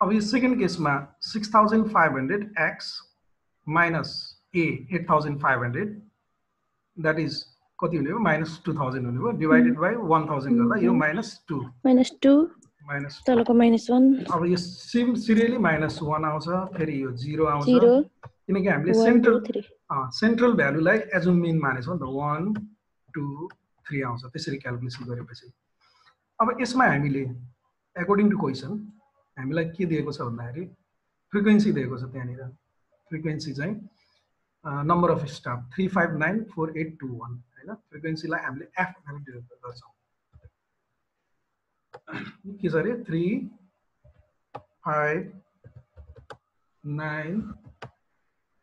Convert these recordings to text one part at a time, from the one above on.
अब यो सेकेन्ड केसमा 6500 x minus a 8500 that is कति हुने हो -2000 हुने हो डिवाइडेड बाइ 1000 गर्दा यो -2 माइनस तलको -1 अब यो सिरियली -1 आउँछ फेरि यो 0 आउँछ 0 किनकि हामीले 1 2 3 सेन्ट्रल भ्यालुलाई एजुम मिन मानेछौँ नि त 1 2 3 आउँछ त्यसरी क्याल्कुलेसन गरेपछि अब यसमा हामीले एकोर्डिङ टु क्वेसन हामीलाई के दिएको छ भन्दाखेरि फ्रिक्वेन्सी दिएको छ त्यहाँनिर फ्रिक्वेन्सी चाहिँ नम्बर अफ स्टाफ 3594821 हैन फ्रिक्वेन्सीलाई हामीले एफ भनेर डिनोट गर्छौँ के छ अरे 3 5 9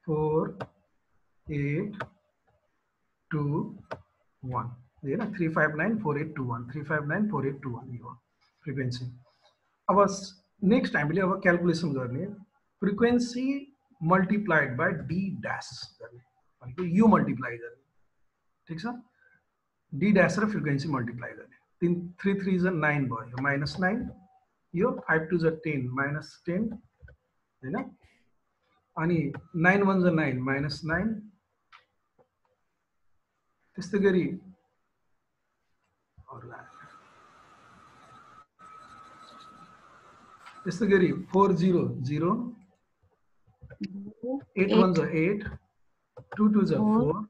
4 8 2 1 हैन 3594821 3594821 यो फ्रिक्वेन्सी अब नेक्स्ट हामीले अब क्याल्कुलेसन गर्ने frequency multiplied by D dash गर्ने भनेको यो मल्टिप्लाई गर्ने ठिक छ डी ड्यास र फ्रिक्वेन्सी मल्टिप्लाई गर्ने 3 3 जा 9 भयो -9 यो 5 2 जा 10 -10 हैन अनि 9 1 जा 9 -9 त्यस्तै गरी त्यस्तै गरी 4 0 0 8 1 जा 8 2 2 जा 4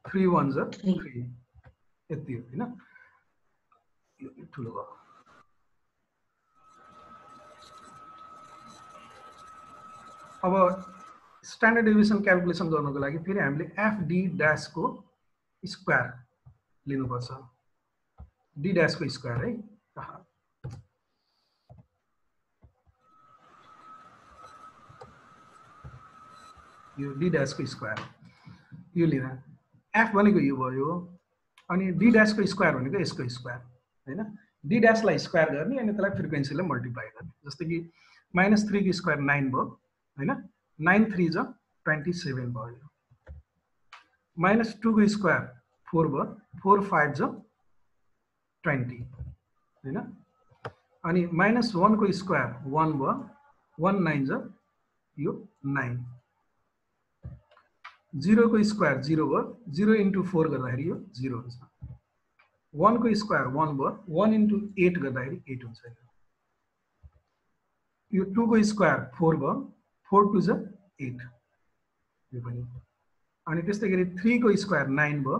3 1 जा 3 यति हो हैन यो ठुलो भयो अब स्ट्यान्डर्ड डेभिएसन क्याल्कुलेसन गर्नको लागि फेरि हामीले एफ डी ड्यास को स्क्वायर लिनुपर्छ डी ड्यास को स्क्वायर है यो डी ड्यास को स्क्वायर यो लिँदा एफ भनेको यो भयो अनि डी ड्यास को स्क्वायर भनेको यसको स्क्वायर हैन डी ड्यास लाई स्क्वायर गर्ने अनि त्यसलाई फ्रिक्वेन्सीले मल्टिप्लाई गर्ने जस्तै कि -3 को स्क्वायर 9 भयो हैन 9 3 जा 27 भयो -2 को स्क्वायर 4 भयो 4 5 जा 20 हैन अनि -1 को स्क्वायर 1 भयो 1 9 जा यो 9 0 को स्क्वायर 0 भयो 0 into 4 गर्दाखेरि यो 0 हुन्छ 1 को स्क्वायर 1 भयो 1 into 8 गर्दाखेरि 8 हुन्छ यो 2 को स्क्वायर 4 भयो 4 2 जा 8 यो पनि अनि त्यस्तै गरी 3 को स्क्वायर 9 भयो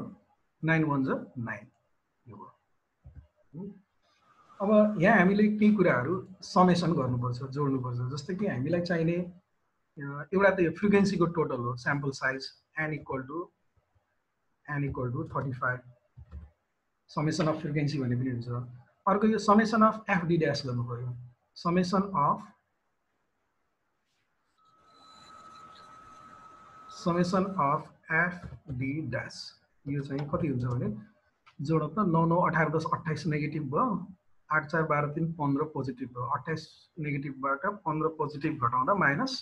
9 1 जा 9 यो भयो अब यहाँ हामीले केही कुराहरू समेसन गर्नुपर्छ जोड्नुपर्छ जस्तै कि हामीलाई चाहिने एउटा त यो फ्रिक्वेन्सीको टोटल हो sample size n equal to 35 summation of frequency भन्ने पनि हुन्छ अर्को यो summation of F D dash गर्नु पर्यो summation of F D dash यो चाहिँ कति हुन्छ भने जोड त 9 9 18 10 28 नेगेटिभ भयो 8 4 12 3 15 पोजिटिभ भयो 28 नेगेटिभबाट 15 पोजिटिभ घटाउँदा -13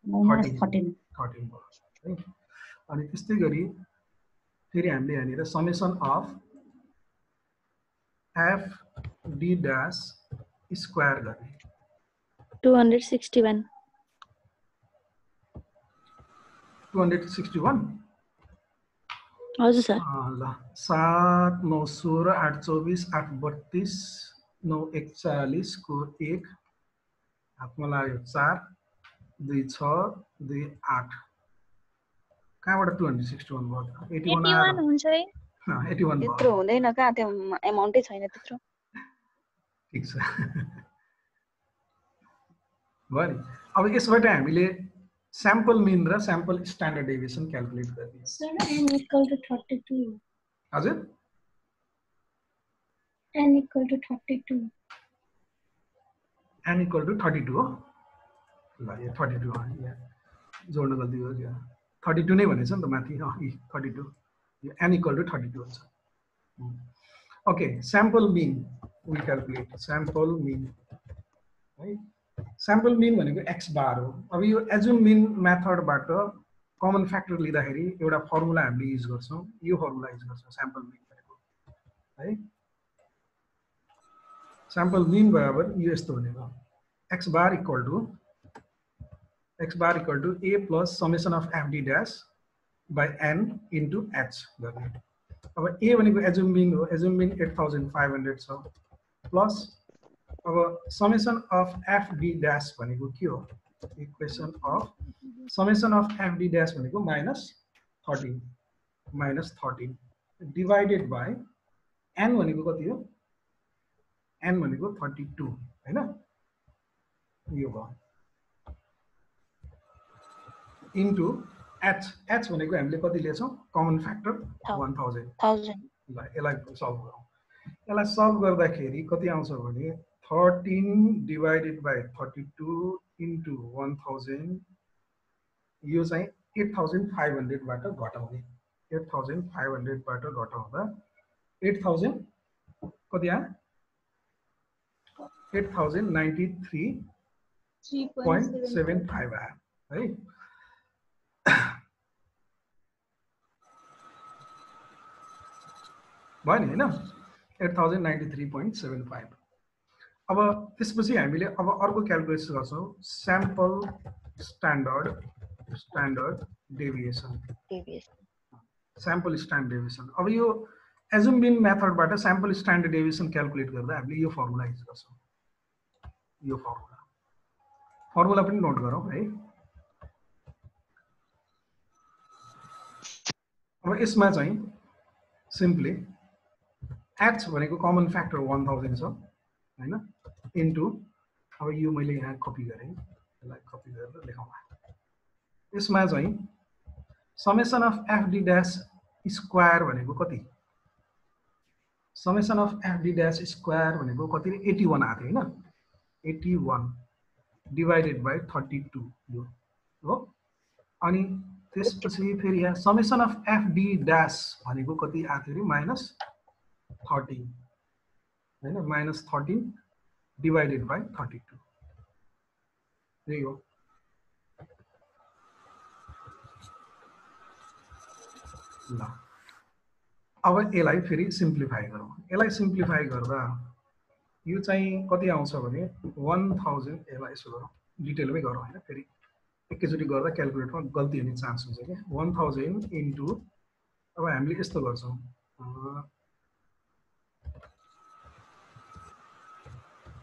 भयो है अनि त्यस्तै गरी फेरि हामीले यहाँनिर summation of F D dash square गर्ने 261 हजुर सर ल 7 9 16 8 24 8 32 9 41 को 1 हातमा लाग्यो 4 2 6 2 8 कहाँबाट 261 भयो 81 हुन्छ है 81 त्यत्रो हुँदैन का त्यो अमाउन्टै छैन त्यत्रो ठीक छ भयो नि अब यसबाट हामीले स्याम्पल मिन र स्याम्पल स्ट्यान्डर्ड डेभिएसन क्याल्कुलेट गर्ने सर n equal to 32 हजुर n equal to 32 n equal to 32 हो ल यो 32 हो यहाँ जोड्न गल्ती भयो क्या 32 नै भनेछ नि त माथि 32 यो n equal to 32 हुन्छ okay sample mean we calculate sample mean है स्याम्पल मिन भनेको x बार हो अब यो एजुम मिन मेथडबाट कमन फ्याक्टर लिँदाखेरि एउटा फर्मुला हामीले युज गर्छौं यो फर्मुला युज गर्छौं स्याम्पल मिन भनेको है स्याम्पल मिन बराबर यो यस्तो हुने भयो x bar equal to a plus summation of fd dash by n into h गर्ने अब a भनेको एजुमिङ हो एजुमिङ 8500 छ प्लस अब समेसन अफ fd dash भनेको के हो equation of summation of fd dash भनेको -13 डिवाइडेड बाइ n भनेको कति हो n भनेको 32 हैन यो भयो इन्टु h भनेको हामीले कति लिएछौँ कमन फ्याक्टर 1000 ल यसलाई सल्भ गरौँ यसलाई सल्भ गर्दाखेरि कति आउँछ भने 13 डिवाइडेड बाइ 32 इन्टु 1000 यो चाहिँ 8500 बाट घटाउने 8500 बाट घटाउँदा 8000 कति आयो 8093.75 आयो है भयो नि हैन 8093.75 अब त्यसपछि हामीले अब अर्को क्याल्कुलेसन गर्छौं स्याम्पल स्ट्यान्डर्ड डेभिएसन अब यो एजुम्बिन मेथडबाट स्याम्पल स्ट्यान्डर्ड डेभिएसन क्याल्कुलेट गर्दा हामीले यो फर्मुला युज गर्छौं यो फर्मुला पनि नोट गरौँ है अब यसमा चाहिँ सिम्पली h भनेको कमन फ्याक्टर 1000 छ हैन इन्टु अब यो मैले यहाँ कपी गरे यसलाई कपी गरेर लेखौँला यसमा चाहिँ summation of fd dash square भनेको कति summation of fd dash square भनेको कति 81 आथे हैन 81 डिवाइडेड बाइ 32 यो हो अनि त्यसपछि फेरि यहाँ समेसन अफ fd dash भनेको कति आथे रे -13 हैन -13 डिवाइडेड बाइ 32 यही हो ल अब यसलाई फेरि सिम्प्लिफाई गरौँ यसलाई सिम्प्लिफाई गर्दा यो चाहिँ कति आउँछ भने 1000 यसलाई यसो गरौँ डिटेलमै गरौँ हैन फेरि एकैचोटी गर्दा क्याल्कुलेटरमा गल्ती हुने चान्स हुन्छ के 1000 इन्टु अब हामीले यस्तो गर्छौँ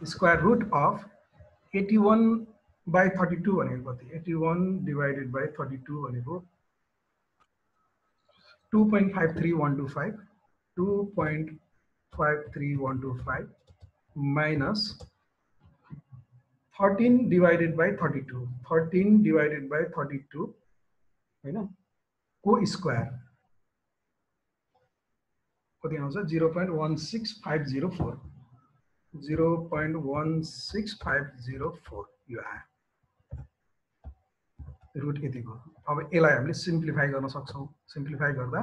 स्क्वायर रुट अफ 81/32 भनेको कति 81 डिवाइडेड बाइ 32 भनेको 2.53125 minus 13 divided by 32 हैन को स्क्वायर कति आउँछ 0.16504 यो आयो रुट यतिको अब यसलाई हामीले सिम्प्लिफाई गर्न सक्छौं सिम्प्लिफाई गर्दा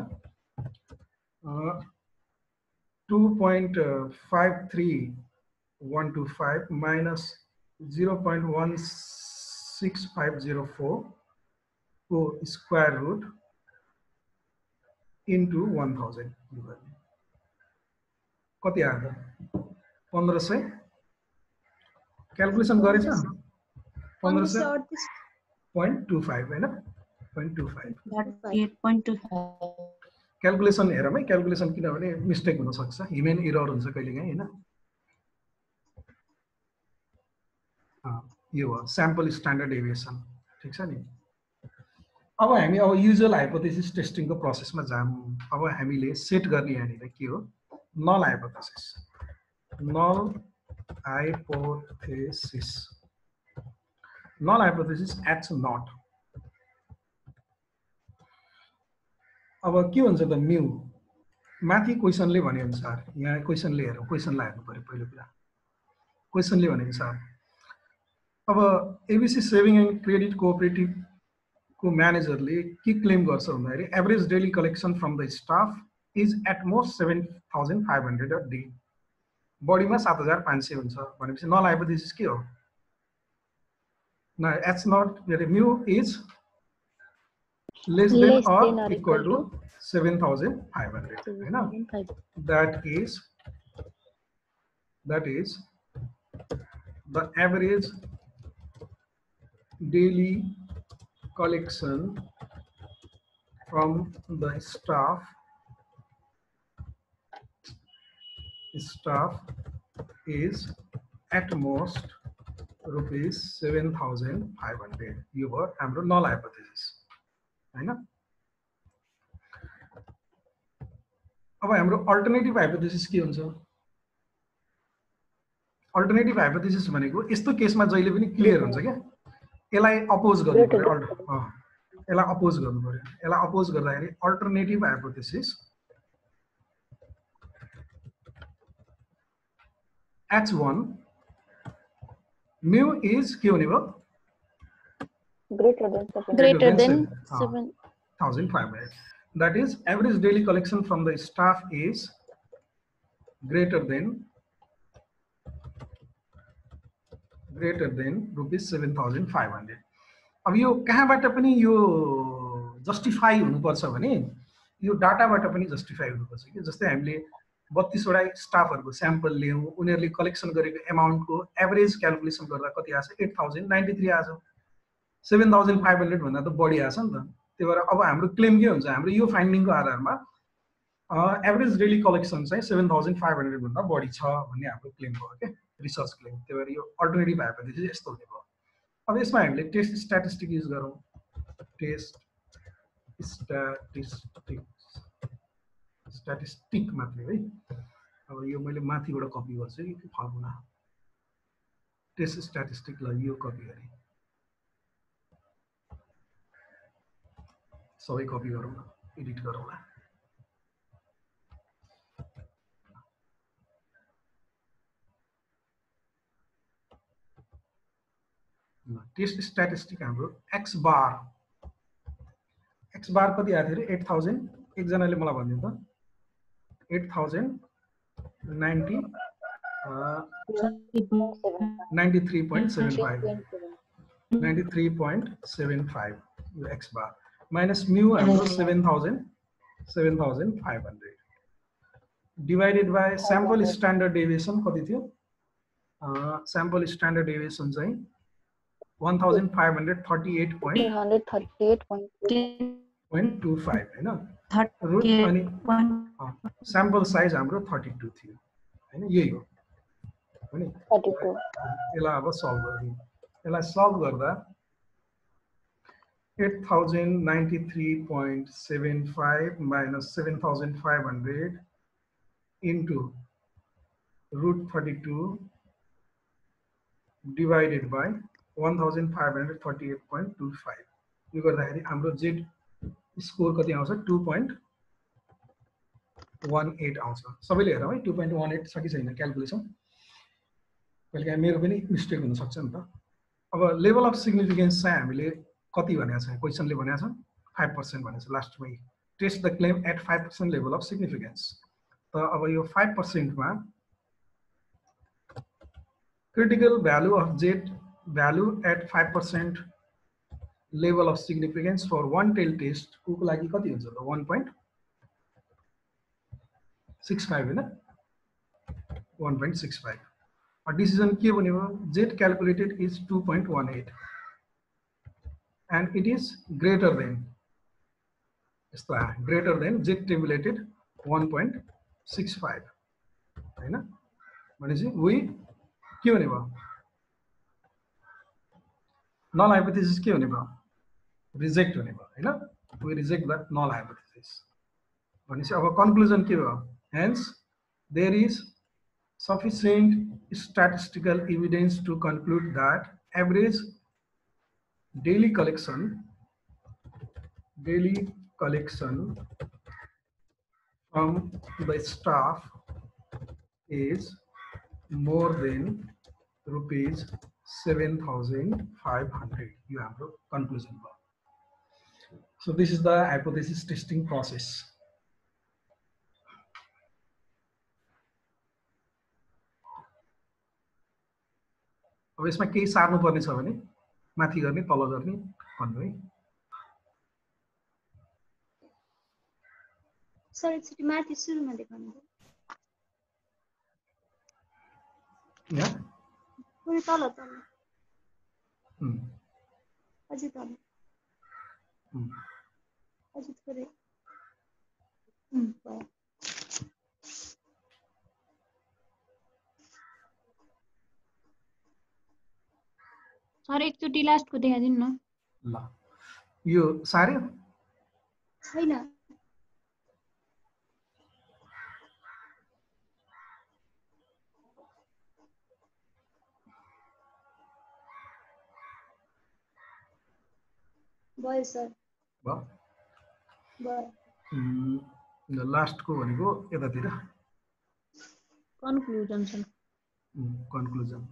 2.53125 minus 0.16504 को स्क्वायर रुट इन्टु 1000 कति आयो 1500 क्याल्कुलेसन गरेछ 1500.25 हैन 0.25 क्याल्कुलेसन हेरौँ है क्याल्कुलेसन किनभने मिस्टेक हुन सक्छ ह्युमन एरर हुन्छ कहिलेकाहीँ हैन यो हो स्याम्पल स्ट्यान्डर्ड डेभिएसन ठीक छ नि अब हामी अब युजुअल हाइपोथेसिस टेस्टिङको प्रोसेसमा जाम अब हामीले सेट गर्ने यहाँनिर के हो null hypothesis null hypothesis H naught अब के हुन्छ त म्यू माथि क्वेशनले भने अनुसार यहाँ क्वेशनले हेरौँ क्वेशनलाई हेर्नु पर्यो पहिलो कुरा क्वेशनले भने अनुसार अब ABC saving and credit cooperative को म्यानेजरले के क्लेम गर्छ भन्दाखेरि average daily collection from the staff is at most 7500 a day बडीमा 7500 हुन्छ भनेपछि नल हाइपोथेसिस के हो Now H naught mu is less than or equal to 7500 that is the average daily collection from the staff is at most rupees 7,500. यो भयो हाम्रो null hypothesis हैन। अब हाम्रो अल्टरनेटिभ हाइपोथेसिस के हुन्छ? अल्टरनेटिभ हाइपोथेसिस भनेको यस्तो केसमा जहिले पनि क्लियर हुन्छ क्या, यसलाई अपोज गर्नु पर्यो, यसलाई अपोज गर्नु पर्यो। यसलाई अपोज गर्दाखेरि alternative hypothesis H1 mu is के हुने भयो? greater than 7,500. That is, average daily collection from the staff is greater than rupees 7,500. अब यो कहाँबाट पनि यो जस्टिफाई हुनुपर्छ भने यो डाटाबाट पनि जस्टिफाई हुनुपर्छ कि। जस्तै हामीले 32 वटा स्टाफहरुको स्याम्पल लियौं, उनीहरुले कलेक्सन गरेको अमाउन्टको एभरेज क्याल्कुलेसन गर्दा कति आछ? 8093 आछ। 7,500 भन्दा त बढी आछ नि त। त्यही भएर अब हाम्रो क्लेम के हुन्छ? हाम्रो यो फाइन्डिङको आधारमा एभरेज डेली कलेक्सन चाहिँ 7,500 भन्दा बढी छ भन्ने हाम्रो क्लेम भयो के, रिसर्च क्लेम। त्यही भएर यो अल्टरनेटिभ हाइपोथेसिस यस्तो हुने भयो। अब यसमा हामीले टेस्ट स्ट्याटिस्टिक युज गरौँ। टेस्ट स्ट्याटिस्टिक मात्रै है। अब यो मैले माथिबाट कपी गर्छु कि फर्मुला टेस्ट स्ट्याटिस्टिक, ल यो कपी गरे, सबै कपी गरौँ न, एडिट गरौँला। टेस्ट स्ट्याटिस्टिक हाम्रो एक्स बार कति आएको थियो? 8000। एकजनाले मलाई भनिदिनु त। 93.75 यो एक्स बार माइनस म्यू हाम्रो 7,500 divided by sample standard deviation कति थियो? स्याम्पल स्ट्यान्डर्ड डेभिएसन चाहिँ 1,538.25 हैन। रुट अनि स्याम्पल साइज हाम्रो 32 थियो हैन। यही हो हैन। 32। यसलाई अब सल्भ गरौँ। यसलाई सल्भ गर्दा 8093.75 minus 7,500 into root 32 divided by 1,538.25 यो गर्दाखेरि हाम्रो जेड स्कोर कति आउँछ? 2.18 आउँछ। सबैले हेरौँ है, 2.18 छ कि छैन क्याल्कुलेसन। कहिलेकाहीँ मेरो पनि मिस्टेक हुन सक्छ नि त। अब लेभल अफ सिग्निफिकेन्स चाहिँ हामीले कति भनेको छ? क्वेसनले भनेको छ 5% भनेको छ लास्टमै। Test the claim at 5% level of significance. त अब यो 5% मा critical value of Z value at 5% level of significance for one tail test को लागि कति हुन्छ त? 1.65 हैन, 1.65। डिसिजन के बन्यो? Z calculated is 2.18 and it is greater than Z tabulated 1.65 हैन। भनेपछि वी के हुने भयो? नल हाइपोथेसिस के हुने भयो? रिजेक्ट हुने भयो हैन। We reject the null hypothesis. भनेपछि अब कन्क्लुजन के भयो? Hence there is sufficient statistical evidence to conclude that average daily collection from the staff is more than rupees 7,500. You have the conclusion. So this is the hypothesis testing process. अब यसमा केही सार्नु पर्ने छ भने माथि गर्ने तल गर्ने भन्नु है। सर एकचोटि माथि सुरुमा देखाउनु भयो। यहाँ कुनै तल अझै तल अझै थोरै भयो। सर एकचोटि लास्टको देखाइदिनु न। ल यो सार्यो छैन भयो सर भयो भयो लास्टको भनेको यतातिर कन्क्लुजन सर। कन्क्लुजन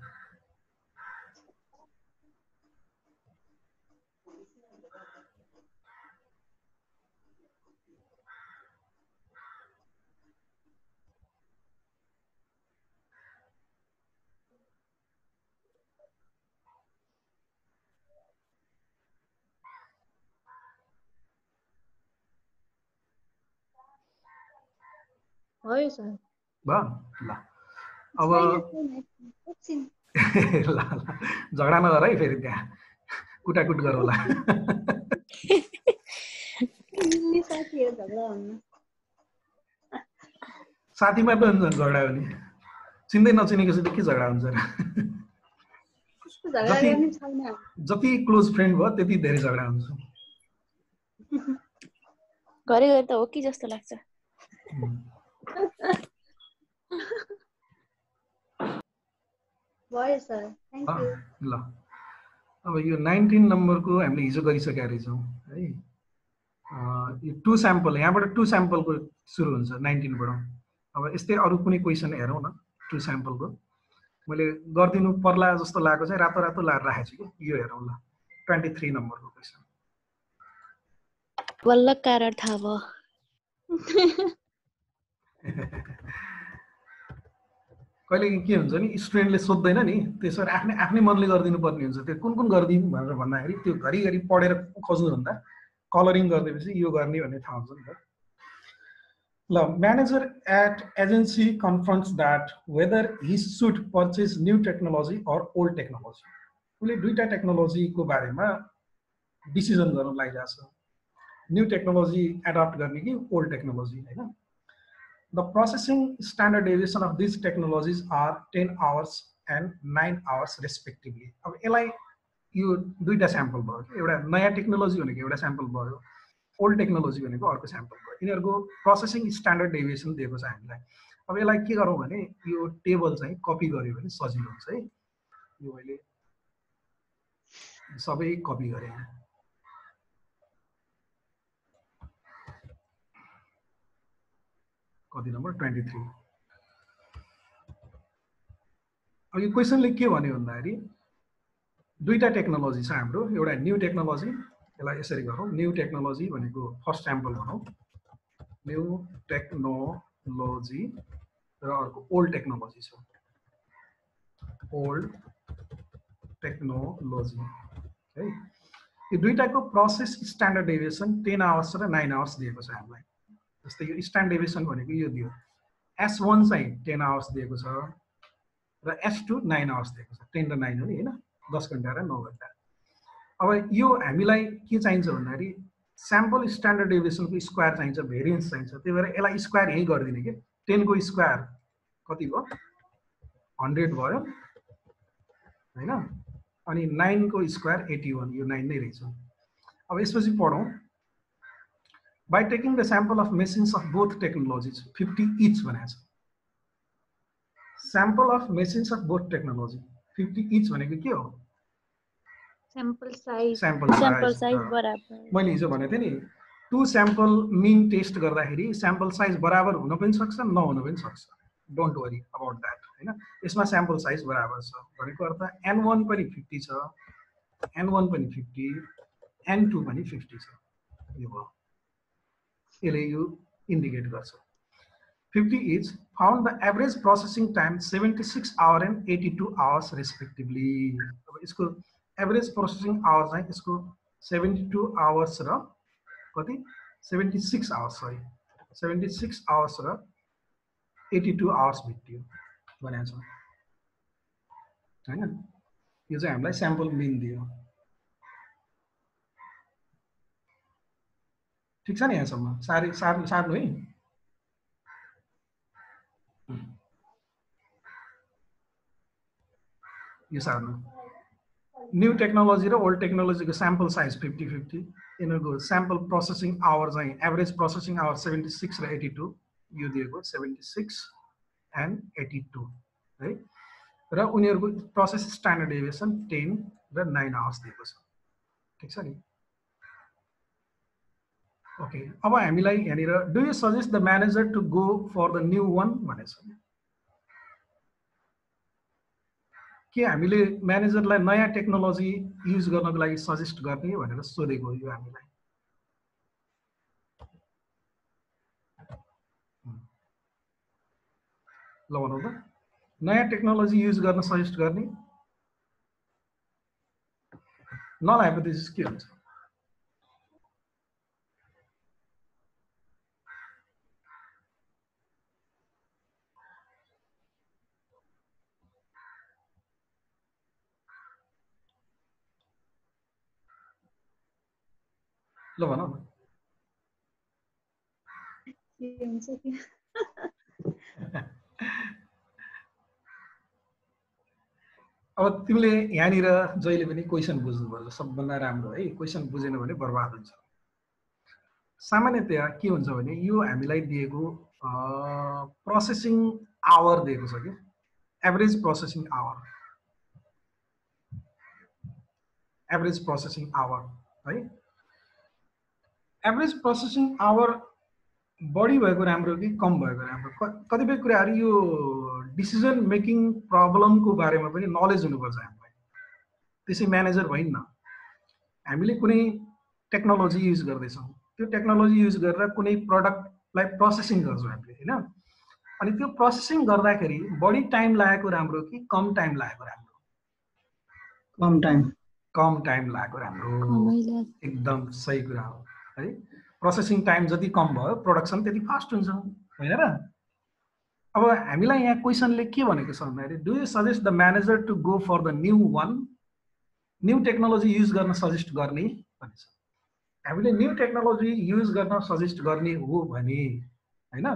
भयो सर। भयो ल अब छैन एकछिन ल ल झगडा नगर है फेरि त्यहाँ कुटाकुट गरौँला मिल्ने साथीहरू झगडा हुन्न साथीमा त हुन्छ झगडा हुने चिन्दै नचिनेकोसित के झगडा हुन्छ र कस्तो झगडा गर्ने छैन जति क्लोज फ्रेन्ड भयो त्यति धेरै झगडा हुन्छ घरि घरि त हो कि जस्तो लाग्छ। भयो सर थ्याङ्क यू ल अब यो 19 नम्बरको हामीले हिजो गरिसकेका रहेछौँ है यो 2 स्याम्पल यहाँबाट 2 स्याम्पलको सुरु हुन्छ 19 बाट। अब यस्तै अरू कुनै क्वेसन हेरौँ न 2 स्याम्पलको मैले गरिदिनु पर्ला जस्तो लागेको चाहिँ रातो रातो लाएर राखेको छु कि यो हेरौँ ल 23 नम्बरको क्वेसन बल्ल कारण थाहा भयो। कहिले के हुन्छ नि स्टुडेन्टले सोध्दैन नि त्यसरी आफ्नै आफ्नै मनले गरिदिनु पर्ने हुन्छ त्यो कुन गरिदिउँ भनेर भन्दाखेरि त्यो घरिघरि पढेर खोज्नुभन्दा कलरिङ गरिदिएपछि यो गर्ने भन्ने थाहा हुन्छ नि त। ल manager at agency confirms that whether he should purchase new technology or old technology. उसले दुईवटा टेक्नोलोजीको बारेमा डिसिजन गर्न लागिरहेछ न्यू टेक्नोलोजी एडप्ट गर्ने कि ओल्ड टेक्नोलोजी होइन। The processing standard deviation of these technologies are 10 hours and 9 hours respectively. अब यसलाई यो दुईटा स्याम्पल भयो एउटा नयाँ टेक्नोलोजी भनेको एउटा स्याम्पल भयो ओल्ड टेक्नोलोजी भनेको अर्को स्याम्पल भयो यिनीहरूको प्रोसेसिङ स्ट्यान्डर्ड डेभिएसन दिएको छ हामीलाई। अब यसलाई के गरौँ भने यो टेबल चाहिँ कपी गर्यो भने सजिलो हुन्छ है। यो मैले सबै कपी गरेँ कति नम्बर 23। अब यो क्वेसनले के भन्यो भन्दाखेरि दुईटा टेक्नोलोजी छ हाम्रो एउटा न्यू टेक्नोलोजी यसलाई यसरी गरौँ न्यू टेक्नोलोजी भनेको फर्स्ट स्याम्पल भनौँ न्यू टेक्नोलोजी र अर्को ओल्ड टेक्नोलोजी छ ओल्ड टेक्नोलोजी है। यो दुईटाको प्रोसेस स्ट्यान्डर्ड डेभिएसन 10 आवर्स र 9 आवर्स दिएको छ हामीलाई। जस्तै यो स्ट्यान्डर्ड डेभिएसन भनेको यो दियो S1 चाहिँ 10 आवर्स दिएको छ र S2 9 आवर्स दिएको छ 10 र 9 हो नि होइन 10 घन्टा र 9 घन्टा। अब यो हामीलाई के चाहिन्छ भन्दाखेरि स्याम्पल स्ट्यान्डर्ड डेभिएसनको स्क्वायर चाहिन्छ भेरिएन्स चाहिन्छ त्यही भएर यसलाई स्क्वायर यही गरिदिने कि 10 को स्क्वायर कति भयो 100 भयो होइन अनि 9 को स्क्वायर 81 यो 9 नै रहेछ। अब यसपछि पढौँ by taking the sample of machines of both technologies 50 each भनेको छ। sample of machines of both technology 50 each भनेको के हो सैंपल साइज बराबर। मैले हिजो भनेको थिएँ नि 2 स्याम्पल मिन टेस्ट गर्दाखेरि स्याम्पल साइज बराबर हुन पनि सक्छ नहुन पनि सक्छ डोन्ट वरी अबाउट द्याट होइन। यसमा स्याम्पल साइज बराबर छ भनेको अर्थ N1 पनि 50 छ N1 पनि 50 N2 पनि 50 छ यो भयो यसले यो इन्डिकेट गर्छ। 50 each found the average processing time 76 hour and 82 hours respectively। अब यसको एभरेज प्रोसेसिङ आवर चाहिँ यसको 72 आवर्स र कति 76 आवर्स सरी 76 आवर्स र 82 आवर्स भेटियो भनेको छ हैन। यो चाहिँ हामीलाई स्याम्पल मिन दियो। ठिक छ नि यहाँसम्म सार्नु है यो सार्नु न्यू टेक्नोलोजी र ओल्ड टेक्नोलोजीको स्याम्पल साइज 50-50 यिनीहरूको स्याम्पल प्रोसेसिङ आवर चाहिँ एभरेज प्रोसेसिङ आवर 76 र 82 यो दिएको 76 एन्ड 82 है र उनीहरूको प्रोसेस स्ट्यान्डर्ड डेभिएसन 10 र 9 आवर्स दिएको छ ठिक छ नि ओके अब हामीलाई यहाँनिर do you suggest the manager to go for the new one भनेको छ के हामीले म्यानेजरलाई नयाँ टेक्नोलोजी युज गर्नको लागि सजेस्ट गर्ने भनेर सोधेको यो हामीलाई ल भनौँ त नयाँ टेक्नोलोजी युज गर्न सजेस्ट गर्ने नलाएपछि के हुन्छ ल भन न के हुन्छ के अब तिमीले यहाँनिर जहिले पनि क्वेसन बुझ्नुपर्छ सबभन्दा राम्रो है क्वेसन बुझेन भने बर्बाद हुन्छ सामान्यतया के हुन्छ भने यो हामीलाई दिएको प्रोसेसिङ आवर दिएको छ कि average processing hour average processing hour है एभरेज प्रोसेसिङ आवर बढी भएको राम्रो कि कम भएको राम्रो कतिपय कुराहरू यो डिसिजन मेकिङ प्रब्लमको बारेमा पनि नलेज हुनुपर्छ हामीलाई त्यसै म्यानेजर भइन्न हामीले कुनै टेक्नोलोजी युज गर्दैछौँ त्यो टेक्नोलोजी युज गरेर कुनै प्रडक्टलाई प्रोसेसिङ गर्छौँ हामीले होइन अनि त्यो प्रोसेसिङ गर्दाखेरि बढी टाइम लागेको राम्रो कि कम टाइम लागेको राम्रो कम टाइम लागेको राम्रो एकदम सही कुरा हो है प्रोसेसिङ टाइम जति कम भयो प्रोडक्सन त्यति फास्ट हुन्छ होइन र अब हामीलाई यहाँ क्वेसनले के भनेको छ भन्दाखेरि do you suggest the manager to go for the new one new technology use गर्न सजेस्ट गर्ने भनेछ हामीले न्यू टेक्नोलोजी युज गर्न सजेस्ट गर्ने हो भने होइन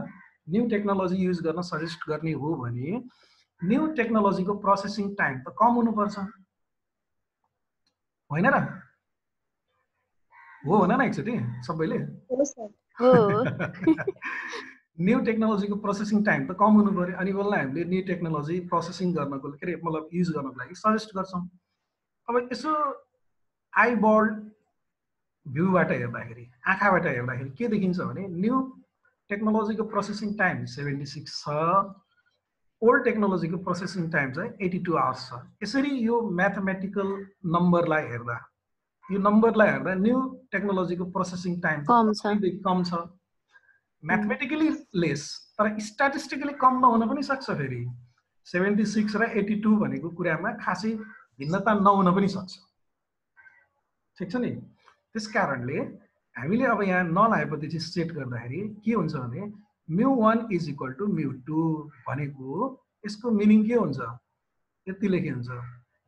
न्यू टेक्नोलोजी युज गर्न सजेस्ट गर्ने हो भने न्यू टेक्नोलोजीको प्रोसेसिङ टाइम त कम हुनुपर्छ होइन र हो भन न एकचोटि सबैले न्यू टेक्नोलोजीको प्रोसेसिङ टाइम त कम हुनु पर्यो अनि बल्ल हामीले न्यू टेक्नोलोजी प्रोसेसिङ गर्नको के अरे मतलब युज गर्नको लागि सजेस्ट गर्छौँ अब यसो आइबल भ्यूबाट हेर्दाखेरि आँखाबाट हेर्दाखेरि के देखिन्छ भने न्यू टेक्नोलोजीको प्रोसेसिङ टाइम 76 छ ओल्ड टेक्नोलोजीको प्रोसेसिङ टाइम चाहिँ 82 आवर्स छ यसरी यो म्याथमेटिकल नम्बरलाई हेर्दा यो नम्बरलाई हेर्दा न्यू टेक्नोलोजीको प्रोसेसिङ टाइम कम छ म्याथमेटिकली लेस तर स्ट्याटिस्टिकली कम नहुन पनि सक्छ फेरि 76 र 82 भनेको कुरामा खासै भिन्नता नहुन पनि सक्छ ठिक छ नि त्यस कारणले हामीले अब यहाँ नलाएपछि चाहिँ सेट गर्दाखेरि के हुन्छ भने μ1 इज इक्वल टु μ2 भनेको यसको मिनिङ के हुन्छ यति लेखे हुन्छ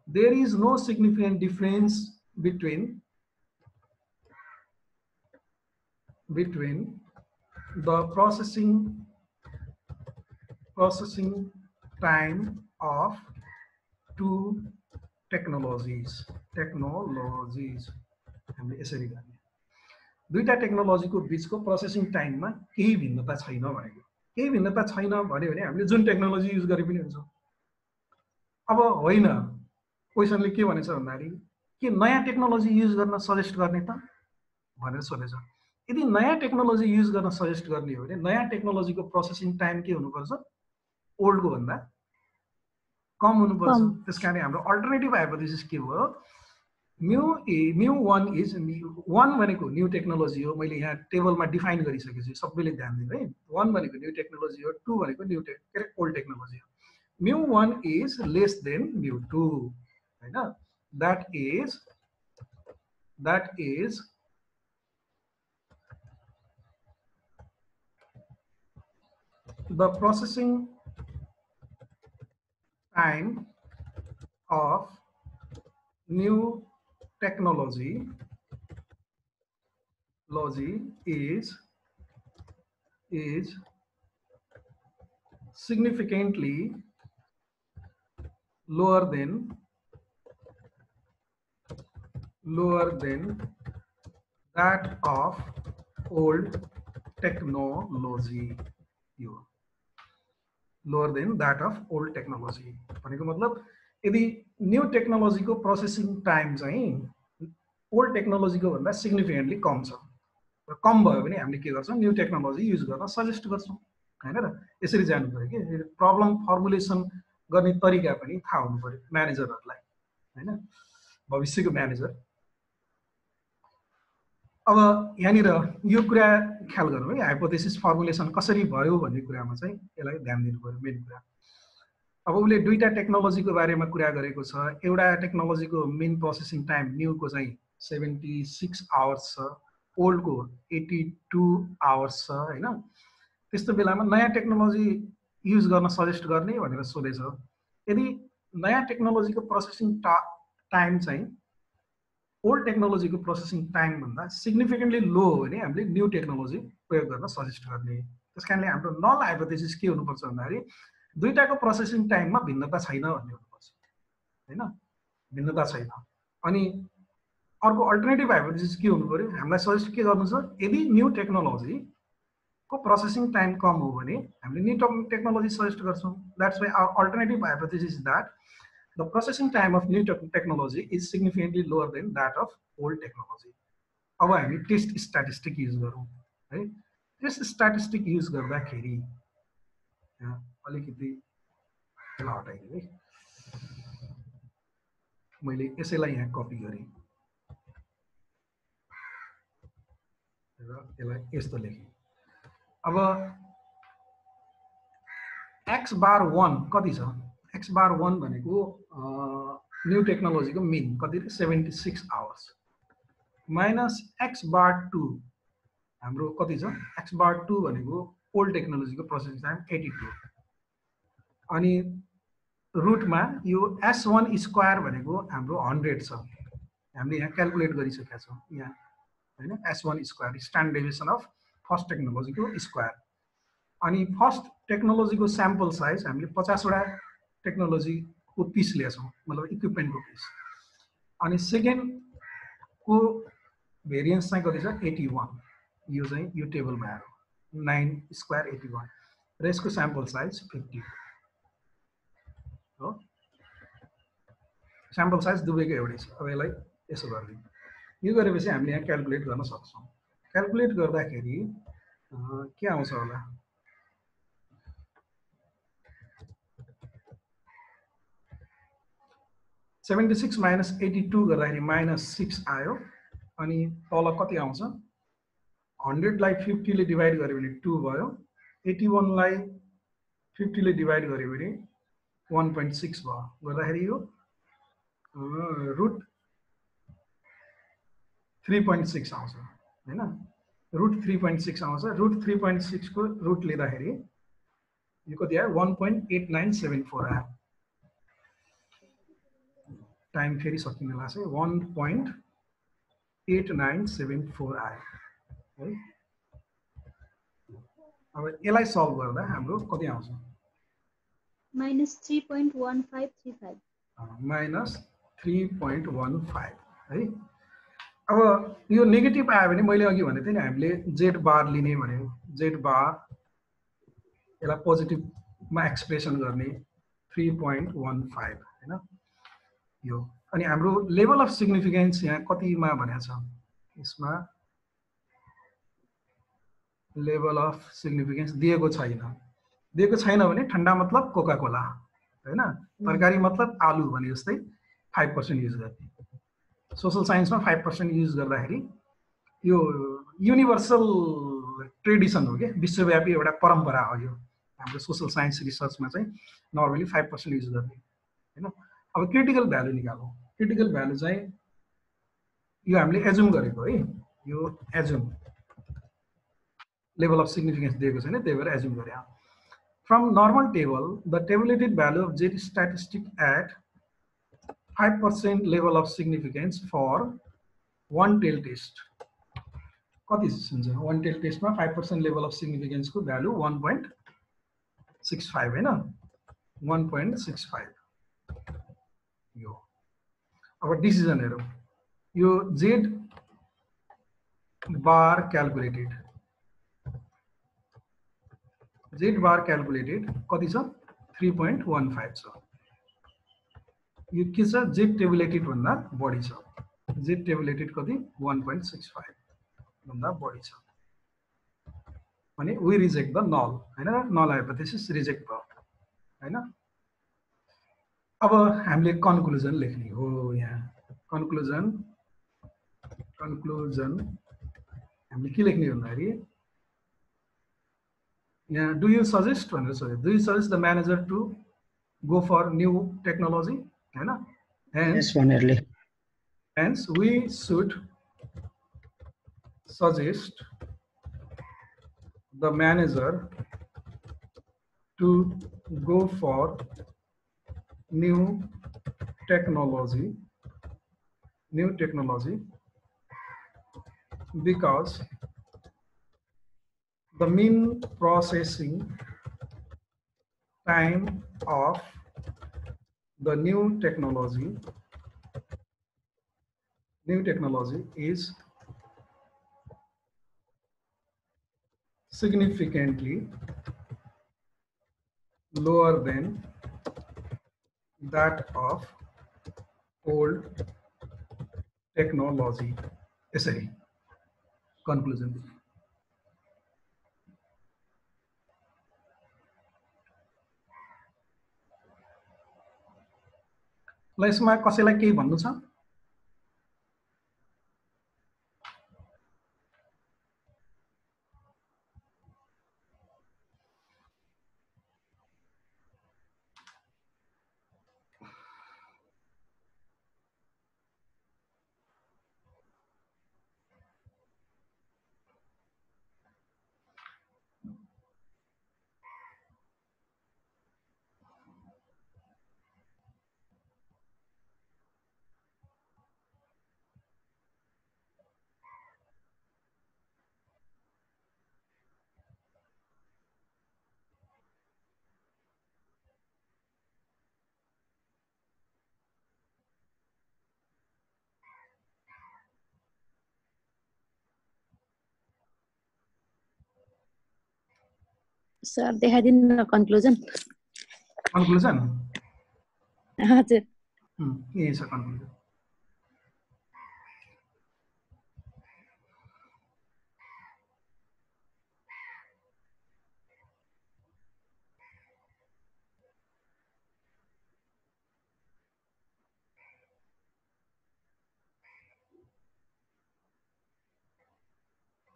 there is no significant difference between the processing time of two technologies हामीले यसरी गर्ने दुईटा टेक्नोलोजीको बीचको प्रोसेसिङ टाइममा केही भिन्नता छैन भनेको केही भिन्नता छैन भन्यो भने हामीले जुन टेक्नोलोजी युज गरे पनि हुन्छ अब होइन क्वेसनले के भनेछ भन्दाखेरि के नयाँ टेक्नोलोजी युज गर्न सजेस्ट गर्ने त भनेर सोधेछ यदि नयाँ टेक्नोलोजी युज गर्न सजेस्ट गर्ने हो भने नयाँ टेक्नोलोजीको प्रोसेसिङ टाइम के हुनुपर्छ ओल्डको भन्दा कम हुनुपर्छ त्यसकारण हाम्रो अल्टरनेटिभ हाइपोथेसिस के भयो μ1 इज वान भनेको न्यू टेक्नोलोजी हो मैले यहाँ टेबलमा डिफाइन गरिसकेछु सबैले ध्यान दिनु है वान भनेको न्यू टेक्नोलोजी हो टू भनेको ओल्ड टेक्नोलोजी हो μ1 इज लेस देन μ2 होइन that is the processing time of new technology is significantly lower than that of old technology. यो lower than that of old technology भनेको मतलब यदि new technology को processing time चाहिँ old technology को भन्दा significantly कम छ र कम भयो भने हामीले के गर्छौं न्यू टेक्नोलोजी युज गर्न सजेस्ट गर्छौं हैन र यसरी जानु पर्यो के प्रब्लम फर्मुलेसन गर्ने तरिका पनि थाहा हुनु पर्यो म्यानेजरहरुलाई हैन भविष्यको म्यानेजर अब यहाँनिर यो कुरा ख्याल गर्नु है हाइपोथेसिस फर्मुलेसन कसरी भयो भन्ने कुरामा चाहिँ यसलाई ध्यान दिनु पर्यो मेन कुरा अब उले दुईटा टेक्नोलोजीको बारेमा कुरा गरेको छ एउटा टेक्नोलोजीको मेन प्रोसेसिङ टाइम न्यू को चाहिँ 76 आवर्स छ ओल्ड को 82 आवर्स छ हैन त्यस्तो बेलामा नयाँ टेक्नोलोजी युज गर्न सजेस्ट गर्ने भनेर सोधेछ यदि नयाँ टेक्नोलोजीको प्रोसेसिङ टाइम चाहिँ ओल्ड टेक्नोलोजी को प्रोसेसिङ टाइम भन्दा सिग्निफिकेन्टली लो हो भने हामीले न्यू टेक्नोलोजी प्रयोग गर्न सजेस्ट गर्ने त्यसकारणले हाम्रो नल हाइपोथेसिस के हुनुपर्छ भन्दाखेरि दुईटाको प्रोसेसिङ टाइममा भिन्नता छैन भन्ने हुनुपर्छ हैन भिन्नता छैन अनि अर्को अल्टरनेटिभ हाइपोथेसिस के हुनु पर्यो हामीलाई सजेस्ट के गर्नु छ यदि न्यू टेक्नोलोजी को प्रोसेसिङ टाइम कम हो भने हामीले न्यू टेक्नोलोजी सजेस्ट गर्छौं that's why our alternative hypothesis is that the processing time of new technology is significantly lower than that of old technology. अब हामी टेस्ट स्ट्याटिस्टिक युज गरौँ है टेस्ट स्ट्याटिस्टिक युज गर्दाखेरि अलिकति यसलाई हटाइदिए है मैले यसैलाई यहाँ कपी गरेँ र यसलाई यस्तो लेखेँ अब x बार 1 कति छ x बार 1 भनेको न्यू टेक्नोलोजी को मिन कति 76 आवर्स माइनस x बार 2 हाम्रो कति छ x बार 2 भनेको ओल्ड टेक्नोलोजी को प्रोसेसिङ टाइम 82 अनि रुटमा यो s1 स्क्वायर भनेको हाम्रो 100 छ हामीले यहाँ क्याल्कुलेट गरिसकेका छौं यहाँ हैन s1 square standard deviation of first technology को स्क्वायर अनि फर्स्ट टेक्नोलोजी को स्याम्पल साइज हामीले 50 वटा टेक्नोलोजी को पीस लिएछौं मतलब इक्विपमेन्ट को पीस अनि सेकेन्ड को भेरिएन्स चाहिँ कति छ 81 यो चाहिँ यो टेबलमा आयो 9 स्क्वायर 81 र यसको स्याम्पल साइज 50 हो स्याम्पल साइज दुवैको एउटै छ अब यसलाई यसो गर्दियौ यो गरेपछि हामीले यहाँ क्याल्कुलेट गर्न सक्छौं क्याल्कुलेट गर्दाखेरि के आउँछ होला 76 minus 82 गर्दाखेरि -6 आयो अनि तल कति आउँछ 100 लाई 50 ले डिवाइड गर्यो भने 2 भयो 81 लाई 50 ले डिवाइड गर्यो भने 1.6 भयो गर्दाखेरि यो रुट 3.6 आउँछ हैन रुट 3.6 आउँछ रुट 3.6 को रुट लिँदाखेरि यो कति आयो 1.8974 आयो टाइम फेरि सकिन लाग्छ 1.8974 आयो है अब यसलाई सल्भ गर्दा हाम्रो कति आउँछ -3.1535 -3.15 है अब यो नेगेटिभ आयो भने मैले अघि भनेको थिएँ नि हामीले जेड बार लिने भनेको जेड बार यसलाई पोजिटिभमा एक्सप्रेसन गर्ने 3.15 हैन यो अनि हाम्रो लेभल अफ सिग्निफिकेन्स यहाँ कतिमा भनेको छ यसमा लेभल अफ सिग्निफिकेन्स दिएको छैन भने ठण्डा मतलब कोका कोला हैन तरकारी मतलब आलु भने जस्तै 5% युज गर्ने सोशल साइन्समा 5% युज गर्दाखेरि यो युनिभर्सल ट्रेडिसन हो के विश्वव्यापी एउटा परम्परा हो यो हाम्रो सोशल साइन्स रिसर्चमा चाहिँ नर्मली 5% युज गर्ने हैन अब क्रिटिकल भ्यालु निकालौं क्रिटिकल भ्यालु चाहिँ यो हामीले एज्युम गरेको है यो एज्युम लेभल अफ सिग्निफिकेन्स दिएको छैन त्यही भएर एज्युम गरे from normal table the tabulated value of Z statistic at 5% level of significance for one tail test कति हुन्छ वान टेल टेस्टमा 5% लेभल अफ सिग्निफिकेन्सको भ्यालु 1.65 हैन 1.65 यो अब डिसिजन हेरौँ यो जेड बार क्याल्कुलेटेड कति छ 3.15 छ यो के छ जेड टेबुलेटेड भन्दा बढी छ जेड टेबुलेटेड कति 1.65 भन्दा बढी छ भने वी रिजेक्ट द नल हैन नल हाइपोथेसिस रिजेक्ट भयो हैन अब हामीले कन्क्लुजन लेख्ने हो यहाँ कन्क्लुजन हामीले के लेख्ने भन्दाखेरि यहाँ डु यु सजेस्ट भनेर सोध्यो do you suggest the manager to go for new technology हैन hence we should suggest the manager to go for new technology because the mean processing time of the new technology is significantly lower than that of old technology. यसरी conclusion ल यसमा कसैलाई केही भन्नु छ sir देखाइदिनु न कन्क्लुजन हजुर यही छ कन्क्लुजन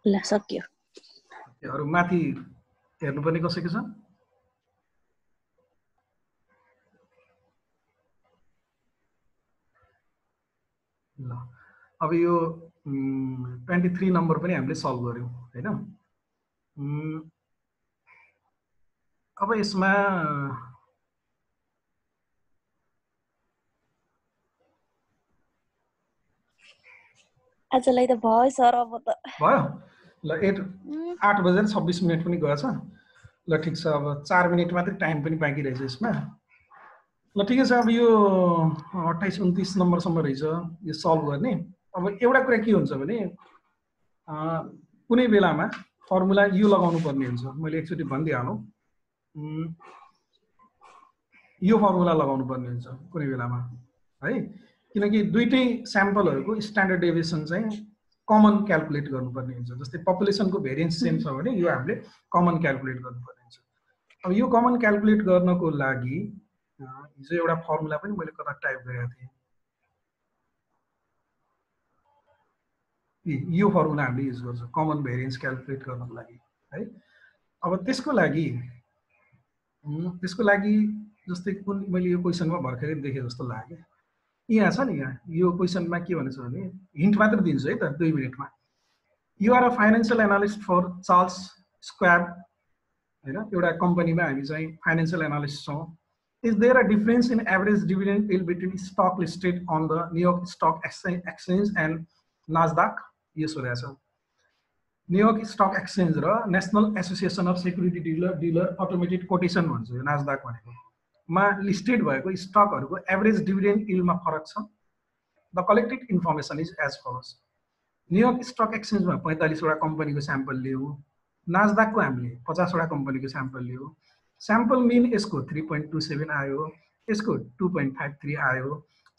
ल सक्यो अरु माथि हेर्नुपर्ने कसैको छ ल अब यो 23 नम्बर पनि हामीले सल्भ गर्यौं हैन अब यसमा आजलाई त भयो सर अब त भयो ल 8 बजेर 26 मिनेट पनि गएछ ल ठीक छ अब 4 मिनेट मात्रै टाइम पनि बाँकी रहेछ यसमा ल ठिकै छ अब यो 28 29 नम्बरसम्म रहेछ यो सल्भ गर्ने अब एउटा कुरा के हुन्छ भने कुनै बेलामा फर्मुला यो लगाउनु पर्ने हुन्छ मैले एकचोटी भनिदिहालौं यो फर्मुला लगाउनु पर्ने हुन्छ कुनै बेलामा है किनकि दुईटै स्याम्पलहरुको स्ट्यान्डर्ड डेभिएसन चाहिँ कमन क्याल्कुलेट गर्नुपर्ने हुन्छ जस्तै पपुलेसनको भेरिएन्स सेम छ भने यो हामीले कमन क्याल्कुलेट गर्नुपर्ने हुन्छ अब यो कमन क्याल्कुलेट गर्नको लागि हिजो एउटा फर्मुला पनि मैले कता टाइप गरेको थिएँ यो फर्मुला हामीले युज गर्छौं कमन भेरिएन्स क्याल्कुलेट गर्नको लागि है अब त्यसको लागि जस्तै कुन मैले यो क्वेशनमा भर्खरै देखे जस्तो लाग्यो यहाँ छ नि यहाँ यो क्वेशनमा के भनेछ भने हिन्ट मात्र दिन्छु है त 2 मिनेटमा you are a financial analyst for Charles Schwab हैन एउटा कम्पनीमा हामी चाहिँ फाइनान्शियल एनालिस्ट छौं is there a difference in average dividend yield between stock listed on the New York stock exchange and NASDAQ यो सोधेको छ न्युयोर्क स्टक एक्सचेन्ज र national association of security dealer automated quotation भन्छ यो नास्डाक भनेको मा लिस्टेड भएको स्टकहरूको एभरेज डिभिडेन्ड यील्डमा फरक छ। The collected information is as follows. New York stock एक्सचेन्जमा 45 वटा कम्पनीको स्याम्पल लियो, नास्डाकको हामीले 50 वटा कम्पनीको स्याम्पल लियो। स्याम्पल मिन यसको 3.27 आयो, यसको 2.53 आयो,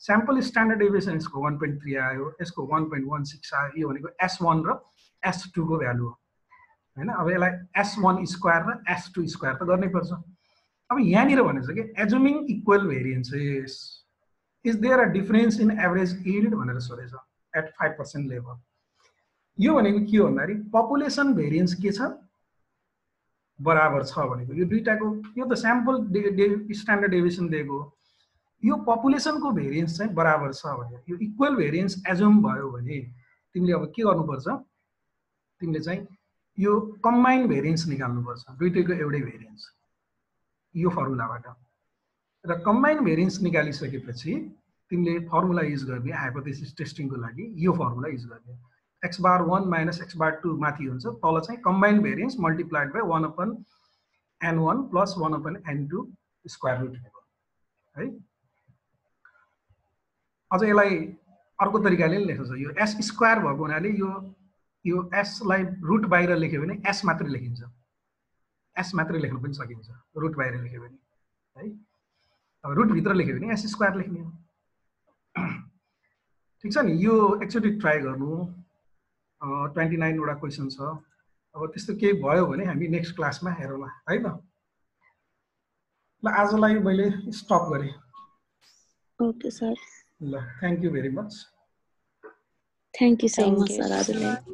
स्याम्पल स्ट्यान्डर्ड डेभिएसन यसको 1.3 आयो, यसको 1.16 आयो। यो भनेको S1 र S2 को भ्यालु हो हैन। अब यसलाई S1 स्क्वायर र S2 स्क्वायर त गर्नै पर्छ। अब यहाँनिर भनेको छ कि assuming equal variances is there a difference in average yield भनेर सोधेछ एट 5% लेभल। यो भनेको के हो भन्दाखेरि पपुलेसन भेरिएन्स के छ बराबर छ भनेको। यो दुईटाको यो त स्याम्पल स्ट्यान्डर्ड डेभिएसन दिएको, यो पपुलेसनको भेरिएन्स चाहिँ बराबर छ भने यो इक्वल भेरिएन्स एजुम भयो भने तिमीले अब के गर्नुपर्छ, तिमीले चाहिँ यो कम्बाइन्ड भेरिएन्स निकाल्नुपर्छ, दुईटैको एउटै भेरिएन्स यो फर्मुलाबाट। र कम्बाइन्ड भेरिएन्स निकालिसकेपछि तिमीले फर्मुला युज गर्ने हाइपोथेसिस टेस्टिङको लागि यो फर्मुला युज गर्ने x bar 1 minus x bar 2 माथि हुन्छ, तल चाहिँ combined variance multiplied by 1/n1 plus 1/n2 square root है। अझ यसलाई अर्को तरिकाले लेख्छ, यो s स्क्वायर भएको हुनाले यो s लाई रुट बाहिर लेख्यो भने s मात्रै लेखिन्छ, s मात्रै लेख्न पनि सकिन्छ रुट बाहिर लेख्यो भने है। अब रुट भित्र लेख्यो भने s स्क्वायर लेख्ने हो। ठिक छ नि, यो एकचोटि ट्राई गर्नु। 29 वटा क्वेसन छ। अब त्यस्तो केही भयो भने हामी नेक्स्ट क्लासमा हेरौँला है त। ल आजलाई मैले स्टप गरेँ। ओके सर, ल thank you very much. Thank you so Thank much you, sir sir. हजुरलाई।